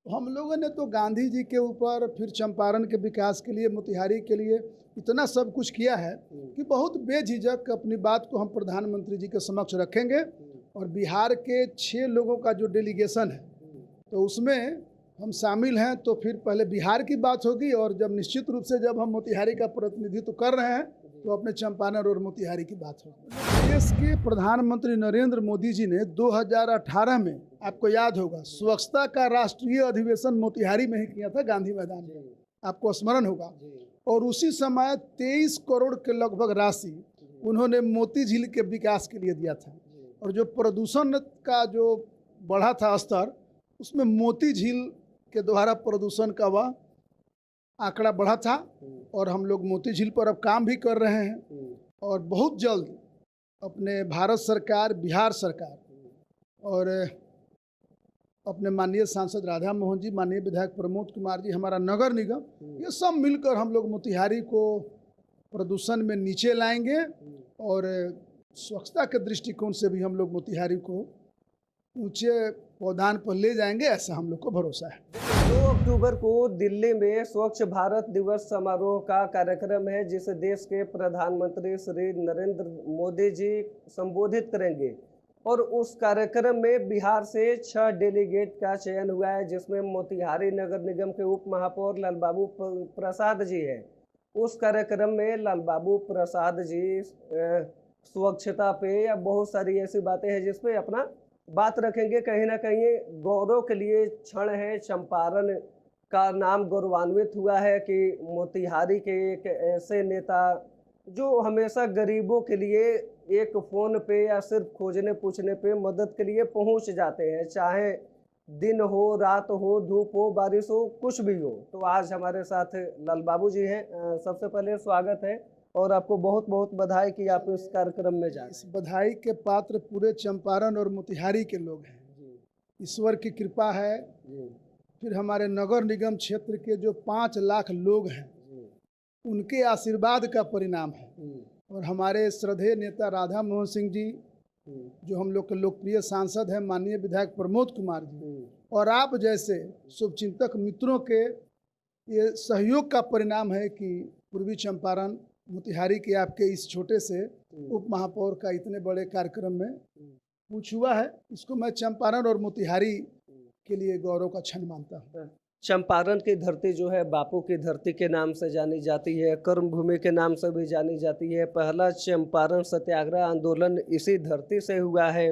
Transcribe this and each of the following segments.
हम लोगों ने तो गांधी जी के ऊपर, फिर चंपारण के विकास के लिए, मोतिहारी के लिए इतना सब कुछ किया है कि बहुत बेझिझक अपनी बात को हम प्रधानमंत्री जी के समक्ष रखेंगे। और बिहार के 6 लोगों का जो डेलीगेशन है तो उसमें हम शामिल हैं, तो फिर पहले बिहार की बात होगी, और जब निश्चित रूप से जब हम मोतिहारी का प्रतिनिधित्व कर रहे हैं तो अपने चंपारण और मोतिहारी की बात होगी। देश के प्रधानमंत्री नरेंद्र मोदी जी ने 2018 में, आपको याद होगा, स्वच्छता का राष्ट्रीय अधिवेशन मोतिहारी में ही किया था, गांधी मैदान में, आपको स्मरण होगा। और उसी समय 23 करोड़ के लगभग राशि उन्होंने मोती झील के विकास के लिए दिया था। और जो प्रदूषण का जो बढ़ा था स्तर, उसमें मोती झील के द्वारा प्रदूषण का वह आंकड़ा बढ़ा था। और हम लोग मोती झील पर अब काम भी कर रहे हैं, और बहुत जल्द अपने भारत सरकार, बिहार सरकार और अपने माननीय सांसद राधा मोहन जी, माननीय विधायक प्रमोद कुमार जी, हमारा नगर निगम, ये सब मिलकर हम लोग मोतिहारी को प्रदूषण में नीचे लाएंगे। और स्वच्छता के दृष्टिकोण से भी हम लोग मोतिहारी को ऊंचे पौधान पर ले जाएंगे, ऐसा हम लोग को भरोसा है। 2 अक्टूबर को दिल्ली में स्वच्छ भारत दिवस समारोह का कार्यक्रम है, जिसे देश के प्रधानमंत्री श्री नरेंद्र मोदी जी संबोधित करेंगे। और उस कार्यक्रम में बिहार से 6 डेलीगेट का चयन हुआ है, जिसमें मोतिहारी नगर निगम के उप महापौर लालबाबू प्रसाद जी हैं। उस कार्यक्रम में लालबाबू प्रसाद जी स्वच्छता पे या बहुत सारी ऐसी बातें हैं जिसमें अपना बात रखेंगे। कहीं ना कहीं गौरव के लिए क्षण है, चंपारण का नाम गौरवान्वित हुआ है कि मोतिहारी के एक ऐसे नेता जो हमेशा गरीबों के लिए एक फ़ोन पे या सिर्फ खोजने पूछने पे मदद के लिए पहुंच जाते हैं, चाहे दिन हो, रात हो, धूप हो, बारिश हो, कुछ भी हो। तो आज हमारे साथ लालबाबू जी हैं। सबसे पहले स्वागत है और आपको बहुत बहुत बधाई कि आप इस कार्यक्रम में जाए। इस बधाई के पात्र पूरे चंपारण और मोतिहारी के लोग हैं, ईश्वर की कृपा है। फिर हमारे नगर निगम क्षेत्र के जो 5 लाख लोग हैं, उनके आशीर्वाद का परिणाम है। और हमारे श्रद्धेय नेता राधा मोहन सिंह जी, जो हम लोग के लोकप्रिय सांसद हैं, माननीय विधायक प्रमोद कुमार जी, और आप जैसे शुभचिंतक मित्रों के ये सहयोग का परिणाम है कि पूर्वी चंपारण मोतिहारी के आपके इस छोटे से उप महापौर का इतने बड़े कार्यक्रम में पूछ हुआ है। इसको मैं चंपारण और मोतिहारी के लिए गौरव का क्षण मानता हूँ। चंपारण की धरती जो है बापू की धरती के नाम से जानी जाती है, कर्म भूमि के नाम से भी जानी जाती है। पहला चंपारण सत्याग्रह आंदोलन इसी धरती से हुआ है।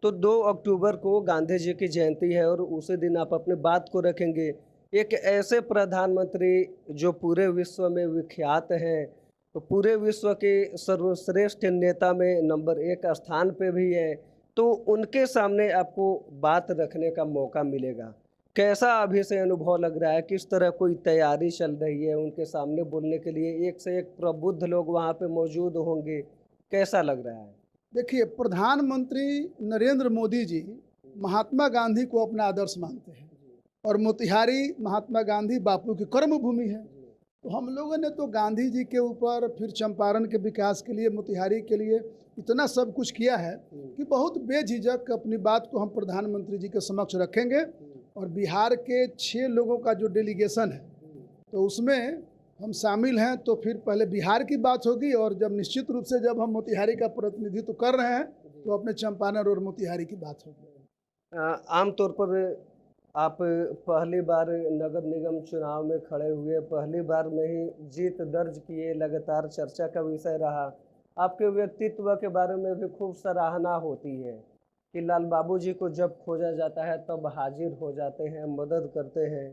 तो 2 अक्टूबर को गांधी जी की जयंती है और उसी दिन आप अपनी बात को रखेंगे। एक ऐसे प्रधानमंत्री जो पूरे विश्व में विख्यात हैं, तो पूरे विश्व के सर्वश्रेष्ठ नेता में नंबर 1 स्थान पे भी है, तो उनके सामने आपको बात रखने का मौका मिलेगा। कैसा अभी से अनुभव लग रहा है? किस तरह कोई तैयारी चल रही है उनके सामने बोलने के लिए? एक से एक प्रबुद्ध लोग वहाँ पे मौजूद होंगे, कैसा लग रहा है? देखिए, प्रधानमंत्री नरेंद्र मोदी जी महात्मा गांधी को अपना आदर्श मानते हैं, और मोतिहारी महात्मा गांधी बापू की कर्म भूमि है। तो हम लोगों ने तो गांधी जी के ऊपर, फिर चंपारण के विकास के लिए, मोतिहारी के लिए इतना सब कुछ किया है कि बहुत बेझिझक अपनी बात को हम प्रधानमंत्री जी के समक्ष रखेंगे। और बिहार के 6 लोगों का जो डेलीगेशन है तो उसमें हम शामिल हैं, तो फिर पहले बिहार की बात होगी, और जब निश्चित रूप से जब हम मोतिहारी का प्रतिनिधित्व कर रहे हैं तो अपने चंपारण और मोतिहारी की बात होगी। आमतौर पर आप पहली बार नगर निगम चुनाव में खड़े हुए, पहली बार में ही जीत दर्ज किए, लगातार चर्चा का विषय रहा। आपके व्यक्तित्व के बारे में भी खूब सराहना होती है कि लालबाबू जी को जब खोजा जाता है तब हाजिर हो जाते हैं, मदद करते हैं।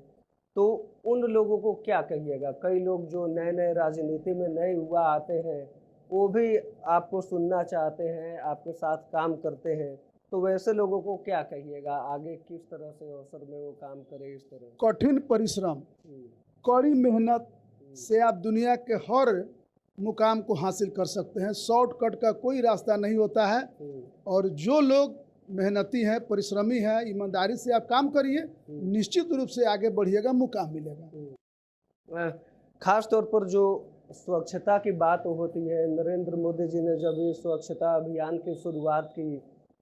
तो उन लोगों को क्या कहिएगा? कई लोग जो नए नए राजनीति में नए युवा आते हैं, वो भी आपको सुनना चाहते हैं, आपके साथ काम करते हैं, तो वैसे लोगों को क्या कहिएगा? आगे किस तरह से अवसर में वो काम करे? इस तरह कठिन परिश्रम, कड़ी मेहनत से आप दुनिया के हर मुकाम को हासिल कर सकते हैं। शॉर्टकट का कोई रास्ता नहीं होता है, और जो लोग मेहनती हैं, परिश्रमी हैं, ईमानदारी से आप काम करिए, निश्चित रूप से आगे बढ़िएगा, मुकाम मिलेगा। खास तौर पर जो स्वच्छता की बात होती है, नरेंद्र मोदी जी ने जब ये स्वच्छता अभियान की शुरुआत की,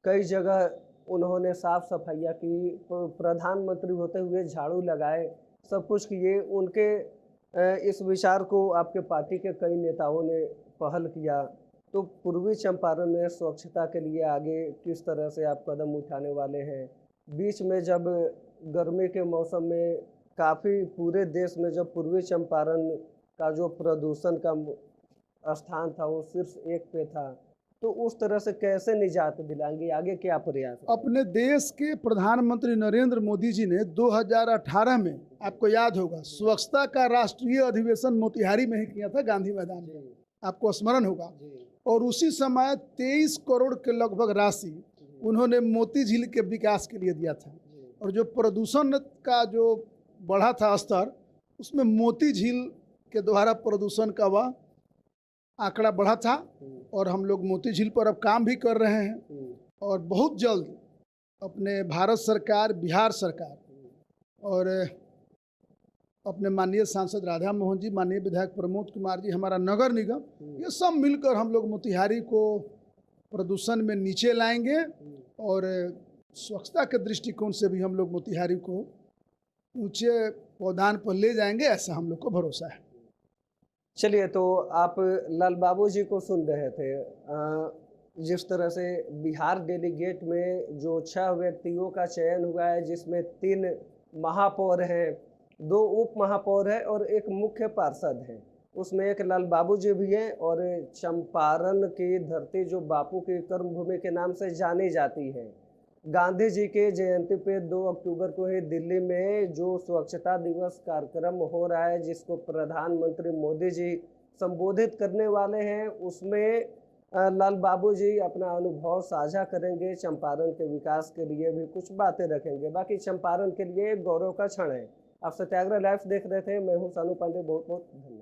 कई जगह उन्होंने साफ सफाइयाँ की, प्रधानमंत्री होते हुए झाड़ू लगाए, सब कुछ किए। उनके इस विचार को आपके पार्टी के कई नेताओं ने पहल किया। तो पूर्वी चंपारण में स्वच्छता के लिए आगे किस तरह से आप कदम उठाने वाले हैं? बीच में जब गर्मी के मौसम में काफ़ी पूरे देश में जब पूर्वी चंपारण का जो प्रदूषण का स्थान था वो शीर्ष एक पे था, तो उस तरह से कैसे निजात दिलाएंगे? आगे क्या प्रयास है? अपने देश के प्रधानमंत्री नरेंद्र मोदी जी ने 2018 में, आपको याद होगा, स्वच्छता का राष्ट्रीय अधिवेशन मोतिहारी में ही किया था, गांधी मैदान में, आपको स्मरण होगा। और उसी समय 23 करोड़ के लगभग राशि उन्होंने मोती झील के विकास के लिए दिया था। और जो प्रदूषण का जो बढ़ा था स्तर, उसमें मोती झील के द्वारा प्रदूषण का वह आंकड़ा बढ़ा था। और हम लोग मोती झील पर अब काम भी कर रहे हैं। और बहुत जल्द अपने भारत सरकार, बिहार सरकार और अपने माननीय सांसद राधा मोहन जी, माननीय विधायक प्रमोद कुमार जी, हमारा नगर निगम, ये सब मिलकर हम लोग मोतिहारी को प्रदूषण में नीचे लाएंगे। और स्वच्छता के दृष्टिकोण से भी हम लोग मोतिहारी को ऊंचे पौधान पर ले जाएंगे, ऐसा हम लोग को भरोसा है। चलिए, तो आप लाल बाबू जी को सुन रहे थे। जिस तरह से बिहार डेलीगेट में जो 6 व्यक्तियों का चयन हुआ है, जिसमें 3 महापौर हैं, 2 उप महापौर हैं और 1 मुख्य पार्षद हैं, उसमें एक लाल बाबू जी भी हैं। और चंपारण की धरती जो बापू की कर्मभूमि के नाम से जानी जाती है, गांधी जी के जयंती पे 2 अक्टूबर को ही दिल्ली में जो स्वच्छता दिवस कार्यक्रम हो रहा है, जिसको प्रधानमंत्री मोदी जी संबोधित करने वाले हैं, उसमें लाल बाबू जी अपना अनुभव साझा करेंगे। चंपारण के विकास के लिए भी कुछ बातें रखेंगे। बाकी चंपारण के लिए एक गौरव का क्षण है। आप सत्याग्रह लाइव देख रहे थे, मैं हूँ सानू पांडे, बहुत बहुत धन्यवाद।